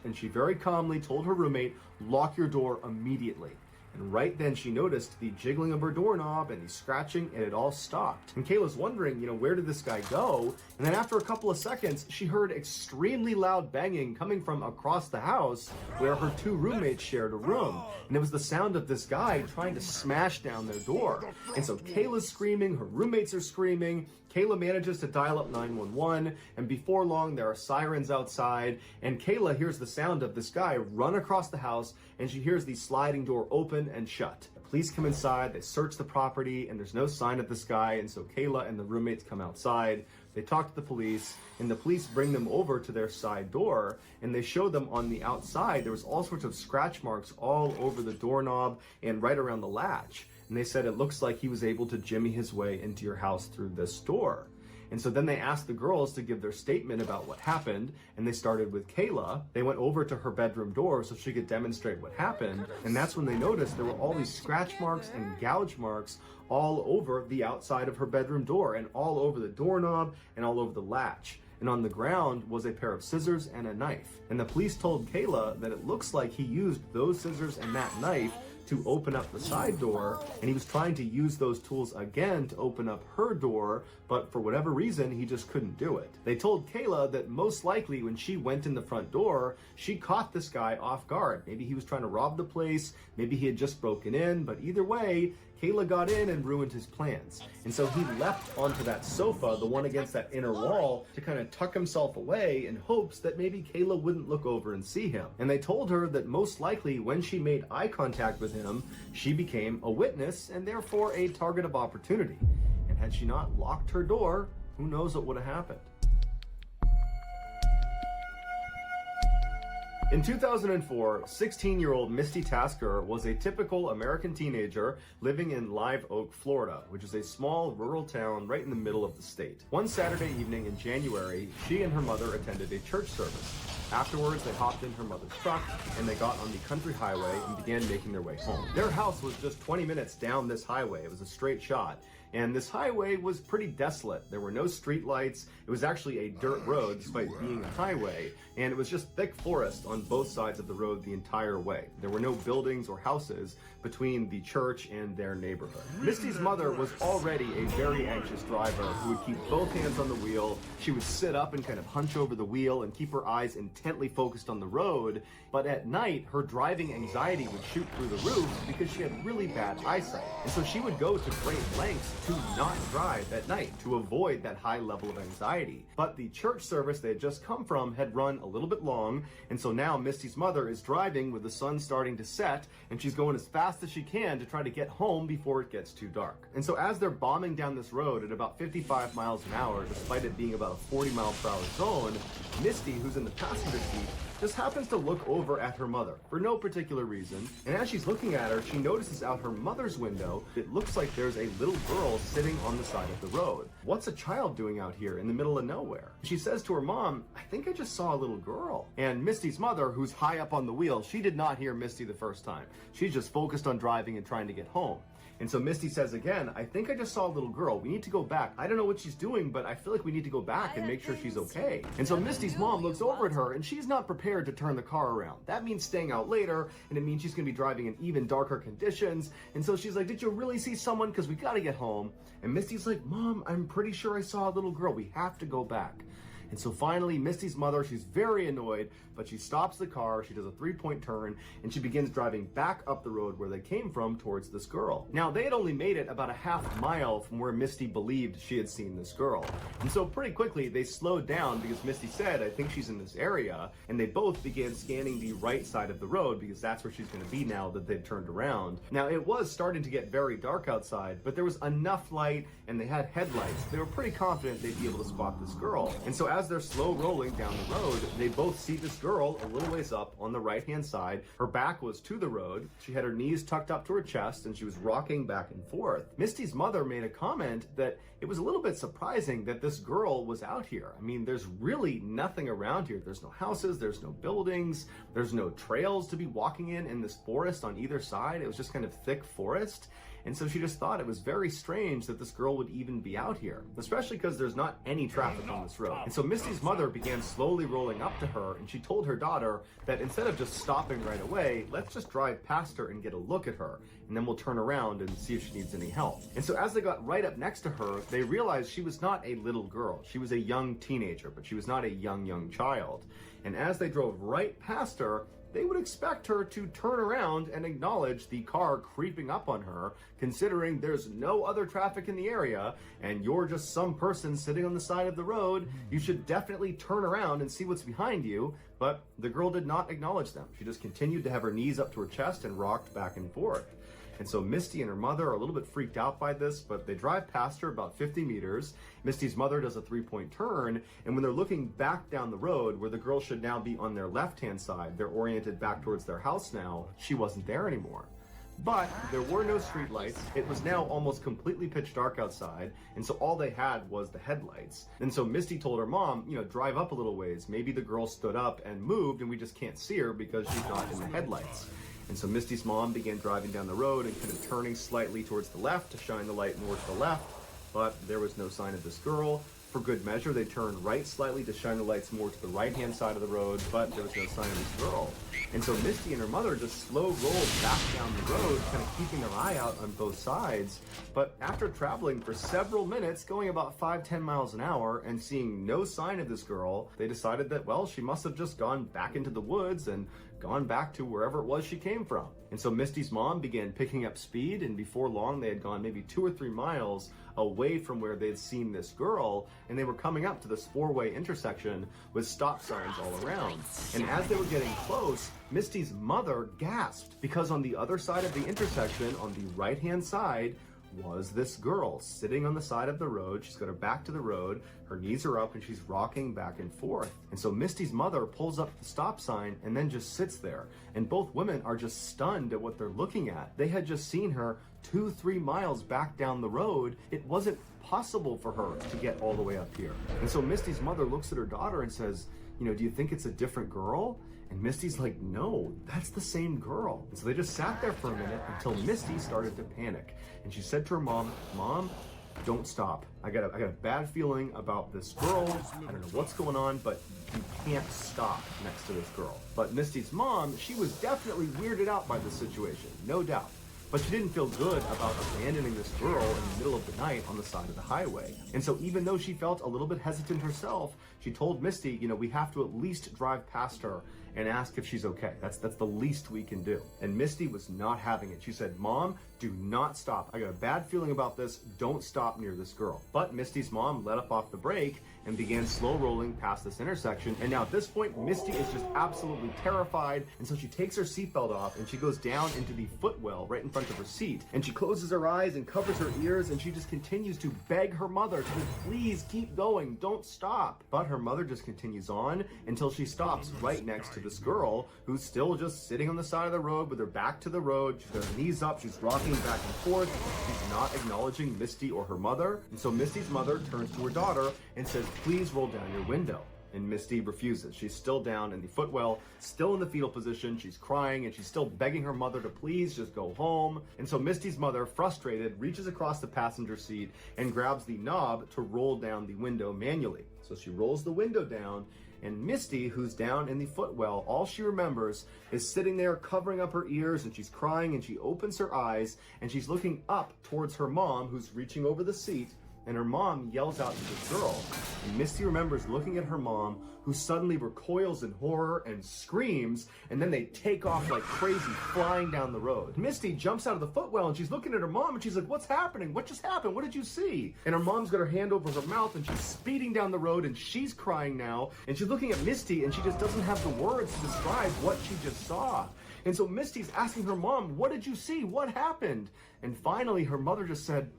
and she very calmly told her roommate, "Lock your door immediately." And right then she noticed the jiggling of her doorknob and the scratching, and it all stopped. And Kayla's wondering, where did this guy go? And then after a couple of seconds, she heard extremely loud banging coming from across the house where her two roommates shared a room. And it was the sound of this guy trying to smash down their door. And so Kayla's screaming, her roommates are screaming. Kayla manages to dial up 911, and before long there are sirens outside, and Kayla hears the sound of this guy run across the house, and she hears the sliding door open and shut. The police come inside, they search the property, and there's no sign of this guy, and so Kayla and the roommates come outside. They talk to the police, and the police bring them over to their side door, and they show them on the outside there was all sorts of scratch marks all over the doorknob and right around the latch. And they said it looks like he was able to jimmy his way into your house through this door. And so then they asked the girls to give their statement about what happened, and they started with Kayla. They went over to her bedroom door so she could demonstrate what happened, and that's when they noticed there were all these scratch marks and gouge marks all over the outside of her bedroom door, and all over the doorknob, and all over the latch. And on the ground was a pair of scissors and a knife. And the police told Kayla that it looks like he used those scissors and that knife to open up the side door, and he was trying to use those tools again to open up her door, but for whatever reason, he just couldn't do it. They told Kayla that most likely when she went in the front door, she caught this guy off guard. Maybe he was trying to rob the place, maybe he had just broken in, but either way, Kayla got in and ruined his plans. And so he leapt onto that sofa, the one against that inner wall, to kind of tuck himself away in hopes that maybe Kayla wouldn't look over and see him. And they told her that most likely when she made eye contact with him, she became a witness and therefore a target of opportunity. And had she not locked her door, who knows what would have happened. In 2004, 16-year-old Misty Tasker was a typical American teenager living in Live Oak, Florida, which is a small rural town right in the middle of the state. One Saturday evening in January, she and her mother attended a church service. Afterwards, they hopped in her mother's truck and they got on the country highway and began making their way home. Their house was just 20 minutes down this highway. It was a straight shot. And this highway was pretty desolate. There were no street lights. It was actually a dirt road despite being a highway. And it was just thick forest on both sides of the road the entire way. There were no buildings or houses between the church and their neighborhood. Misty's mother was already a very anxious driver who would keep both hands on the wheel. She would sit up and kind of hunch over the wheel and keep her eyes intently focused on the road. But at night, her driving anxiety would shoot through the roof because she had really bad eyesight. And so she would go to great lengths to not drive at night to avoid that high level of anxiety. But the church service they had just come from had run a little bit long, and so now Misty's mother is driving with the sun starting to set, and she's going as fast as she can to try to get home before it gets too dark. And so as they're bombing down this road at about 55 miles an hour, despite it being about a 40-mile-per-hour zone, Misty, who's in the passenger seat, just happens to look over at her mother for no particular reason. And as she's looking at her, she notices out her mother's window, it looks like there's a little girl sitting on the side of the road. What's a child doing out here in the middle of nowhere? She says to her mom, "I think I just saw a little girl." And Misty's mother, who's high up on the wheel, she did not hear Misty the first time. She's just focused on driving and trying to get home. And so Misty says again, "I think I just saw a little girl. We need to go back. I don't know what she's doing, but I feel like we need to go back and make sure she's okay." And so Misty's mom looks over at her and she's not prepared to turn the car around. That means staying out later, and it means she's gonna be driving in even darker conditions. And so she's like, "Did you really see someone? Because we gotta get home." And Misty's like, "Mom, I'm pretty sure I saw a little girl. We have to go back." And so finally, Misty's mother, she's very annoyed, but she stops the car, she does a 3-point turn, and she begins driving back up the road where they came from towards this girl. Now, they had only made it about a half mile from where Misty believed she had seen this girl. And so pretty quickly, they slowed down because Misty said, "I think she's in this area," and they both began scanning the right side of the road because that's where she's gonna be now that they've turned around. Now, it was starting to get very dark outside, but there was enough light and they had headlights. They were pretty confident they'd be able to spot this girl. And so as they're slow rolling down the road, they both see this girl a little ways up on the right-hand side. Her back was to the road. She had her knees tucked up to her chest and she was rocking back and forth. Misty's mother made a comment that it was a little bit surprising that this girl was out here. I mean, there's really nothing around here. There's no houses, there's no buildings, there's no trails to be walking in this forest on either side. It was just kind of thick forest. And so she just thought it was very strange that this girl would even be out here, especially because there's not any traffic on this road. And so Misty's mother began slowly rolling up to her, and she told her daughter that instead of just stopping right away, let's just drive past her and get a look at her, and then we'll turn around and see if she needs any help. And so as they got right up next to her, they realized she was not a little girl. She was a young teenager, but she was not a young child. And as they drove right past her, they would expect her to turn around and acknowledge the car creeping up on her, considering there's no other traffic in the area and you're just some person sitting on the side of the road. You should definitely turn around and see what's behind you. But the girl did not acknowledge them. She just continued to have her knees up to her chest and rocked back and forth. And so Misty and her mother are a little bit freaked out by this, but they drive past her about 50 meters. Misty's mother does a 3-point turn, and when they're looking back down the road, where the girl should now be on their left-hand side, they're oriented back towards their house now, she wasn't there anymore. But there were no street lights. It was now almost completely pitch dark outside, and so all they had was the headlights. And so Misty told her mom, drive up a little ways. Maybe the girl stood up and moved, and we just can't see her because she's not in the headlights. And so Misty's mom began driving down the road and kind of turning slightly towards the left to shine the light more to the left, but there was no sign of this girl. For good measure, they turned right slightly to shine the lights more to the right-hand side of the road, but there was no sign of this girl. And so Misty and her mother just slow rolled back down the road, kind of keeping their eye out on both sides. But after traveling for several minutes, going about 5-10 miles an hour, and seeing no sign of this girl, they decided that, well, she must have just gone back into the woods and gone back to wherever it was she came from. And so Misty's mom began picking up speed, and before long they had gone maybe 2 or 3 miles away from where they'd seen this girl, and they were coming up to this 4-way intersection with stop signs all around. And as they were getting close, Misty's mother gasped, because on the other side of the intersection, on the right-hand side, was this girl sitting on the side of the road. She's got her back to the road, her knees are up, and she's rocking back and forth. And so Misty's mother pulls up the stop sign and then just sits there. And both women are just stunned at what they're looking at. They had just seen her 2-3 miles back down the road. It wasn't possible for her to get all the way up here. And so Misty's mother looks at her daughter and says, do you think it's a different girl? And Misty's like, no, that's the same girl. And so they just sat there for a minute until Misty started to panic. And she said to her mom, Mom, don't stop. I got a bad feeling about this girl. I don't know what's going on, but you can't stop next to this girl. But Misty's mom, she was definitely weirded out by this situation, no doubt. But she didn't feel good about abandoning this girl in the middle of the night on the side of the highway. And so even though she felt a little bit hesitant herself, she told Misty, we have to at least drive past her and ask if she's okay. That's the least we can do. And Misty was not having it. She said, Mom, do not stop. I got a bad feeling about this. Don't stop near this girl. But Misty's mom let up off the brake and began slow rolling past this intersection. And now at this point, Misty is just absolutely terrified. And so she takes her seatbelt off and she goes down into the footwell right in front of her seat. And she closes her eyes and covers her ears, and she just continues to beg her mother to please keep going, don't stop. But her mother just continues on until she stops right next to this girl who's still just sitting on the side of the road with her back to the road. She's got her knees up, she's rocking back and forth. She's not acknowledging Misty or her mother. And so Misty's mother turns to her daughter and says, please roll down your window. And Misty refuses. She's still down in the footwell, still in the fetal position. She's crying and she's still begging her mother to please just go home. And so Misty's mother, frustrated, reaches across the passenger seat and grabs the knob to roll down the window manually. So she rolls the window down, and Misty, who's down in the footwell, all she remembers is sitting there covering up her ears, and she's crying, and she opens her eyes and she's looking up towards her mom, who's reaching over the seat. And her mom yells out to this girl. And Misty remembers looking at her mom, who suddenly recoils in horror and screams, and then they take off like crazy, flying down the road. Misty jumps out of the footwell and she's looking at her mom and she's like, what's happening? What just happened? What did you see? And her mom's got her hand over her mouth and she's speeding down the road and she's crying now. And she's looking at Misty and she just doesn't have the words to describe what she just saw. And so Misty's asking her mom, what did you see? What happened? And finally her mother just said,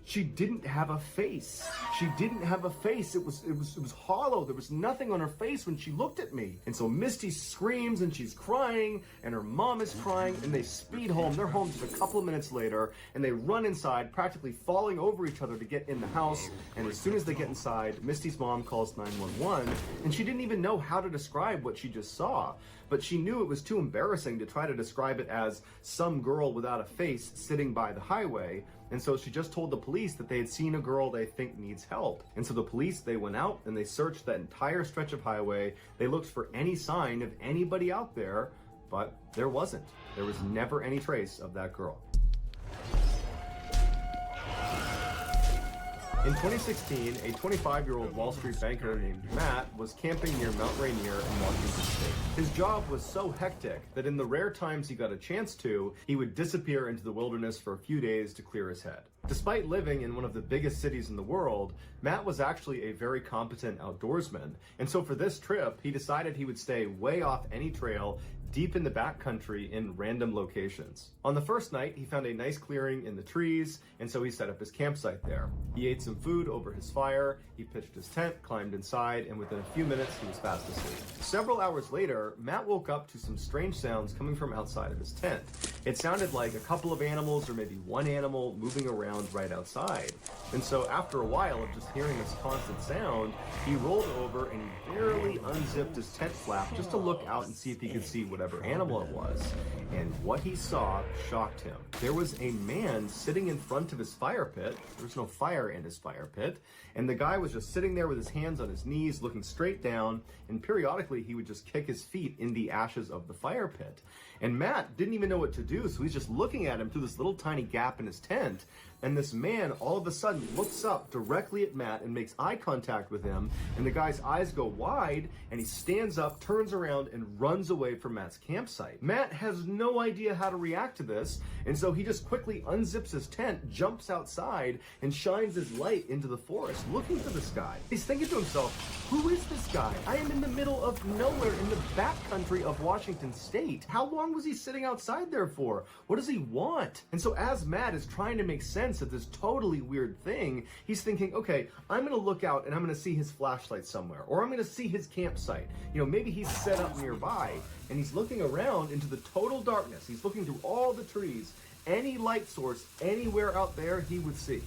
she didn't have a face. She didn't have a face. It was hollow. There was nothing on her face when she looked at me. And so Misty screams and she's crying and her mom is crying and they speed home. They're home just a couple of minutes later and they run inside, practically falling over each other to get in the house. And as soon as they get inside, Misty's mom calls 911 and she didn't even know how to describe what she just saw. But she knew it was too embarrassing to try to describe it as some girl without a face sitting by the highway. And so she just told the police that they had seen a girl they think needs help. And so the police, they went out and they searched that entire stretch of highway. They looked for any sign of anybody out there, but there wasn't. There was never any trace of that girl. In 2016, a 25-year-old Wall Street banker named Matt was camping near Mount Rainier in Washington State. His job was so hectic that in the rare times he got a chance to, he would disappear into the wilderness for a few days to clear his head. Despite living in one of the biggest cities in the world, Matt was actually a very competent outdoorsman. And so for this trip, he decided he would stay way off any trail, deep in the backcountry in random locations. On the first night, he found a nice clearing in the trees, and so he set up his campsite there. He ate some food over his fire, he pitched his tent, climbed inside, and within a few minutes, he was fast asleep. Several hours later, Matt woke up to some strange sounds coming from outside of his tent. It sounded like a couple of animals or maybe one animal moving around right outside. And so after a while of just hearing this constant sound, he rolled over and he barely unzipped his tent flap just to look out and see if he could see whatever animal it was. And what he saw shocked him. There was a man sitting in front of his fire pit. There was no fire in his fire pit. And the guy was just sitting there with his hands on his knees, looking straight down. And periodically he would just kick his feet in the ashes of the fire pit. And Matt didn't even know what to do, so he's just looking at him through this little tiny gap in his tent. And this man all of a sudden looks up directly at Matt and makes eye contact with him. And the guy's eyes go wide and he stands up, turns around and runs away from Matt's campsite. Matt has no idea how to react to this. And so he just quickly unzips his tent, jumps outside and shines his light into the forest looking for this guy. He's thinking to himself, who is this guy? I am in the middle of nowhere in the backcountry of Washington State. How long was he sitting outside there for? What does he want? And so as Matt is trying to make sense of this totally weird thing, he's thinking, okay, I'm gonna look out and I'm gonna see his flashlight somewhere, or I'm gonna see his campsite. You know, maybe he's set up nearby, and he's looking around into the total darkness. He's looking through all the trees, any light source anywhere out there he would see.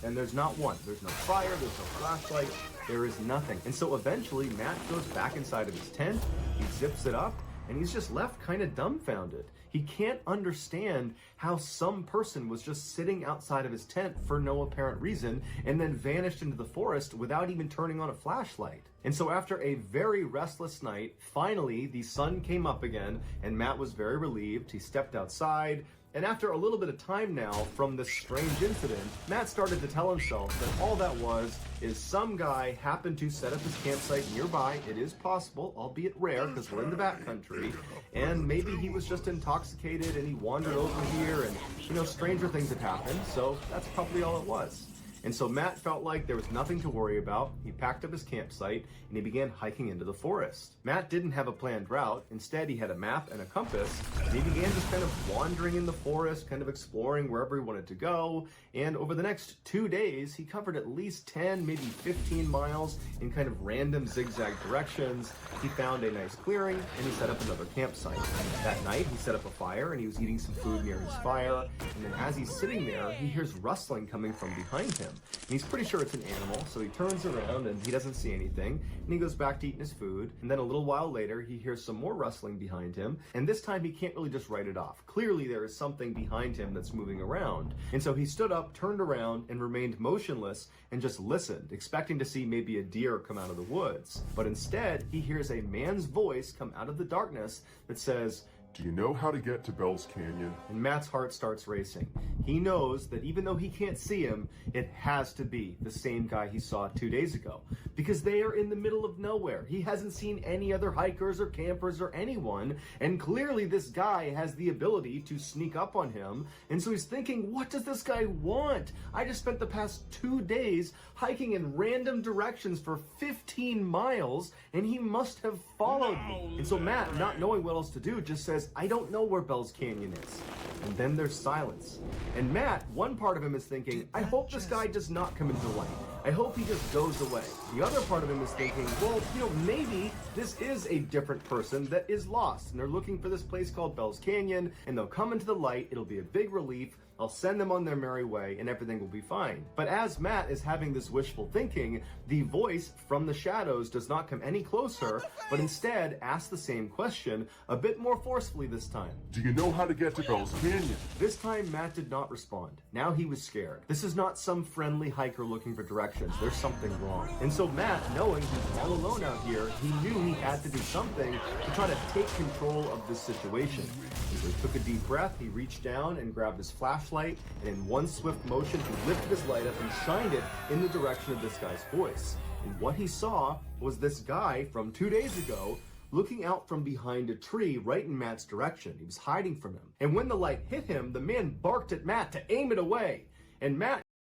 And there's not one. There's no fire, there's no flashlight, there is nothing. And so eventually Matt goes back inside of his tent, he zips it up, and he's just left kind of dumbfounded. He can't understand how some person was just sitting outside of his tent for no apparent reason and then vanished into the forest without even turning on a flashlight. And so after a very restless night, finally the sun came up again and Matt was very relieved. He stepped outside. And after a little bit of time now from this strange incident, Matt started to tell himself that all that was is some guy happened to set up his campsite nearby. It is possible, albeit rare, because we're in the backcountry. And maybe he was just intoxicated and he wandered over here and, you know, stranger things had happened. So that's probably all it was. And so Matt felt like there was nothing to worry about. He packed up his campsite and he began hiking into the forest. Matt didn't have a planned route. Instead, he had a map and a compass. And he began just kind of wandering in the forest, kind of exploring wherever he wanted to go. And over the next 2 days, he covered at least 10, maybe 15 miles in kind of random zigzag directions. He found a nice clearing and he set up another campsite. That night, he set up a fire and he was eating some food near his fire. And then as he's sitting there, he hears rustling coming from behind him. And he's pretty sure it's an animal, so he turns around and he doesn't see anything, and he goes back to eating his food. And then a little while later, he hears some more rustling behind him, and this time he can't really just write it off. Clearly there is something behind him that's moving around. And so he stood up, turned around, and remained motionless and just listened, expecting to see maybe a deer come out of the woods. But instead, he hears a man's voice come out of the darkness that says, "Do you know how to get to Bell's Canyon?" And Matt's heart starts racing. He knows that even though he can't see him, it has to be the same guy he saw 2 days ago. Because they are in the middle of nowhere. He hasn't seen any other hikers or campers or anyone. And clearly this guy has the ability to sneak up on him. And so he's thinking, what does this guy want? I just spent the past 2 days hiking in random directions for 15 miles, and he must have followed me. And so Matt, not knowing what else to do, just says, says, I don't know where Bell's Canyon is. And then there's silence. And Matt, one part of him is thinking, I hope this guy does not come into the light. I hope he just goes away. The other part of him is thinking, well, maybe this is a different person that is lost, and they're looking for this place called Bell's Canyon, and they'll come into the light, it'll be a big relief, I'll send them on their merry way, and everything will be fine. But as Matt is having this wishful thinking, the voice from the shadows does not come any closer, but instead asks the same question, a bit more forcefully this time. Do you know how to get to Bell's Canyon? This time, Matt did not respond. Now he was scared. This is not some friendly hiker looking for directions. There's something wrong. And so Matt, knowing he's all alone out here, he knew he had to do something to try to take control of this situation. And so he took a deep breath, he reached down and grabbed his flashlight, and in one swift motion, he lifted his light up and shined it in the direction of this guy's voice. And what he saw was this guy from 2 days ago looking out from behind a tree right in Matt's direction. He was hiding from him. And when the light hit him, the man barked at Matt to aim it away. And Matt